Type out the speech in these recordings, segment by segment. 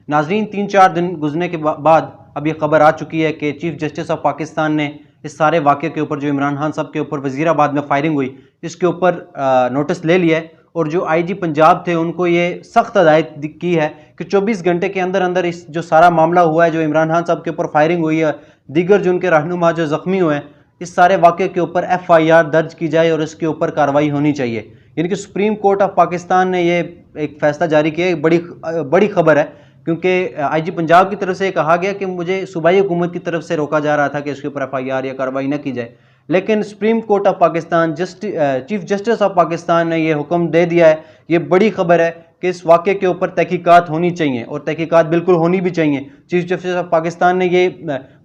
नाजरीन, 3-4 दिन गुजरने के बाद अब ये खबर आ चुकी है कि चीफ जस्टिस ऑफ पाकिस्तान ने इस सारे वाक़े के ऊपर, जो इमरान खान साहब के ऊपर वज़ीराबाद में फायरिंग हुई, इसके ऊपर नोटिस ले लिया है। और जो आईजी पंजाब थे उनको ये सख्त हदायत की है कि 24 घंटे के अंदर अंदर इस जो सारा मामला हुआ है, जो इमरान खान साहब के ऊपर फायरिंग हुई है, दीगर जो उनके रहनुमा जो ज़ख्मी हुए हैं, इस सारे वाक़े के ऊपर FIR दर्ज की जाए और इसके ऊपर कार्रवाई होनी चाहिए। यानी कि सुप्रीम कोर्ट ऑफ पाकिस्तान ने ये एक फ़ैसला जारी किया है। बड़ी खबर है, क्योंकि आईजी पंजाब की तरफ से कहा गया कि मुझे सूबाई हुकूमत की तरफ से रोका जा रहा था कि इसके ऊपर FIR या कार्रवाई न की जाए, लेकिन supreme court of Pakistan, chief justice of Pakistan ने यह हुक्म दे दिया है। ये बड़ी खबर है कि इस वाक़े के ऊपर तहकीकात होनी चाहिए और तहकीकात बिल्कुल होनी भी चाहिए। चीफ जस्टिस ऑफ पाकिस्तान ने ये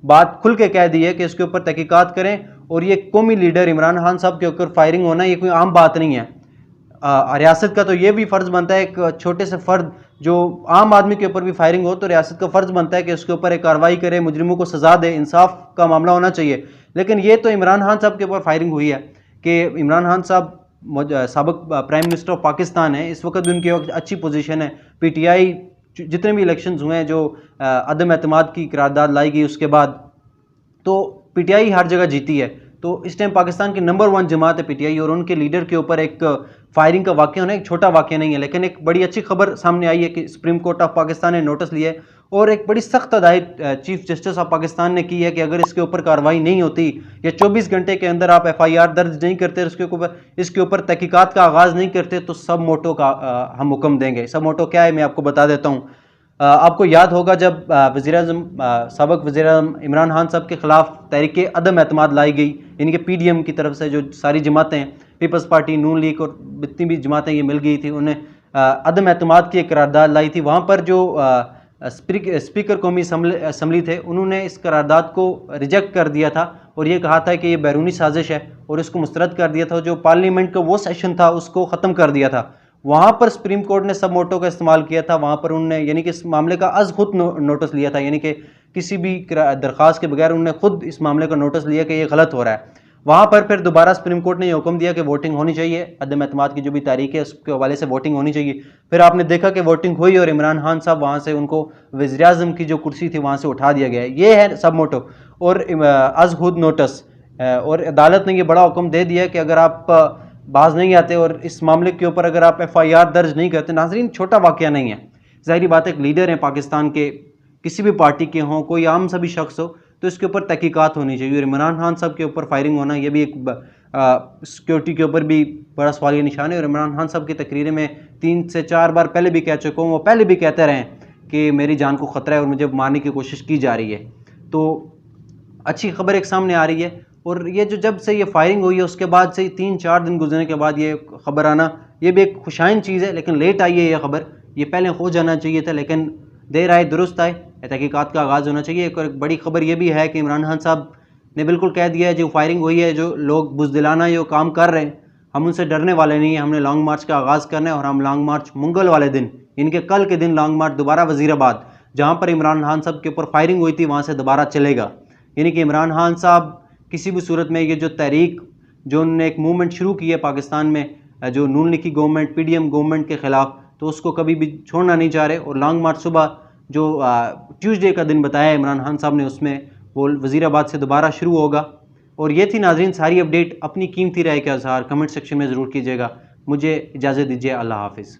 बात खुल के कह दी है कि इसके ऊपर तहकीकात करें। और ये कौमी लीडर इमरान खान साहब के ऊपर फायरिंग होना ये कोई आम बात नहीं है। रियासत का तो ये भी फ़र्ज़ बनता है, एक छोटे से फ़र्द जो आम आदमी के ऊपर भी फायरिंग हो तो रियासत का फ़र्ज़ बनता है कि उसके ऊपर एक कार्रवाई करे, मुजरिमों को सज़ा दे, इंसाफ का मामला होना चाहिए। लेकिन ये तो इमरान खान साहब के ऊपर फायरिंग हुई है कि इमरान खान साहब साबिक़ प्राइम मिनिस्टर ऑफ पाकिस्तान है, इस वक्त भी उनकी अच्छी पोजीशन है। PTI जितने भी इलेक्शंस हुए हैं, जो अदम एतमाद की करारदाद लाई गई उसके बाद, तो PTI हर जगह जीती है। तो इस टाइम पाकिस्तान की नंबर 1 जमात है PTI, और उनके लीडर के ऊपर एक फायरिंग का वाक़या होना एक छोटा वाक़या नहीं है। लेकिन एक बड़ी अच्छी खबर सामने आई है कि सुप्रीम कोर्ट ऑफ पाकिस्तान ने नोटिस लिया है और एक बड़ी सख्त हदायत चीफ जस्टिस ऑफ पाकिस्तान ने की है कि अगर इसके ऊपर कार्रवाई नहीं होती या 24 घंटे के अंदर आप FIR दर्ज नहीं करते, इसके ऊपर तहकीकात का आगाज़ नहीं करते, तो सब मोटो का हम हुक्म देंगे। सब मोटो क्या है मैं आपको बता देता हूँ। आपको याद होगा जब साबिक़ वज़ीर-ए-आज़म इमरान खान साहब के ख़िलाफ़ तहरीक अदम एतमाद लाई गई, यानी कि PDM की तरफ से जो सारी जमातें, पीपल्स पार्टी, नून लीग और जितनी भी जमातें ये मिल गई थी, उन्हें अदम एतमाद की एक करारदाद लाई थी। वहाँ पर जो स्पीकर कौमी असम्बली थे, उन्होंने इस करारदाद को रिजेक्ट कर दिया था और ये कहा था कि ये बैरूनी साजिश है और इसको मुस्तरद कर दिया था। जो पार्लियामेंट का वो सेशन था उसको ख़त्म कर दिया था। वहाँ पर सुप्रीम कोर्ट ने सब मोटो का इस्तेमाल किया था। वहाँ पर उन्होंने यानी कि इस मामले का अज़ खुद नोटिस लिया था, यानी कि किसी भी दरख्वास्त के बगैर उन्होंने खुद इस मामले का नोटिस लिया कि ये गलत हो रहा है। वहाँ पर फिर दोबारा सुप्रीम कोर्ट ने ये हुक्म दिया कि वोटिंग होनी चाहिए, अदम एतमाद की जो भी तारीख है उसके हवाले से वोटिंग होनी चाहिए। फिर आपने देखा कि वोटिंग हुई और इमरान खान साहब वहाँ से, उनको वज़ीर-ए-आज़म की जो कुर्सी थी वहाँ से उठा दिया गया। ये है सब मोटो और अज़ खुद नोटिस। और अदालत ने ये बड़ा हुक्म दे दिया कि अगर आप बाज नहीं आते और इस मामले के ऊपर अगर आप FIR दर्ज नहीं करते, नाज़रीन छोटा वाक़या नहीं है। ज़ाहिरी बात है, एक लीडर हैं पाकिस्तान के, किसी भी पार्टी के हों, कोई आम सा भी शख्स हो, तो इसके ऊपर तहकीकात होनी चाहिए। और इमरान खान साहब के ऊपर फायरिंग होना ये भी एक सिक्योरिटी के ऊपर भी बड़ा सवालिया निशान है। और इमरान खान साहब की तकरीरें में 3 से 4 बार पहले भी कह चुका हूँ, वो पहले भी कहते रहे कि मेरी जान को ख़तरा है और मुझे मारने की कोशिश की जा रही है। तो अच्छी खबर एक सामने आ रही है। और ये जो जब से ये फायरिंग हुई है उसके बाद से 3-4 दिन गुजरने के बाद ये खबर आना, ये भी एक खुशाइन चीज़ है। लेकिन लेट आई है ये खबर, ये पहले हो जाना चाहिए था, लेकिन देर आए दुरुस्त आए। तहकीकात का आगाज़ होना चाहिए। एक बड़ी खबर ये भी है कि इमरान खान साहब ने बिल्कुल कह दिया है, जो फायरिंग हुई है, जो लोग बुज़दिलाना ये काम कर रहे हैं, हम उनसे डरने वाले नहीं हैं। हमने लॉन्ग मार्च का आगाज़ करना है और हम लॉन्ग मार्च मंगल वाले दिन, इनके कल के दिन लॉन्ग मार्च दोबारा वज़ीराबाद, जहाँ पर इमरान खान साहब के ऊपर फायरिंग हुई थी, वहाँ से दोबारा चलेगा। यानी कि इमरान खान साहब किसी भी सूरत में ये जो तहरीक, जो उन्होंने एक मूवमेंट शुरू की है पाकिस्तान में, जो नून लीग की गवर्नमेंट, PDM गवर्नमेंट के ख़िलाफ़, तो उसको कभी भी छोड़ना नहीं चाह रहे। और लॉन्ग मार्च सुबह जो ट्यूसडे का दिन बताया इमरान खान साहब ने, उसमें वो वज़ीराबाद से दोबारा शुरू होगा। और ये थी नाज़रीन सारी अपडेट। अपनी कीमती राय का इज़हार कमेंट सेक्शन में ज़रूर कीजिएगा। मुझे इजाज़त दीजिए। अल्लाह हाफ़िज़।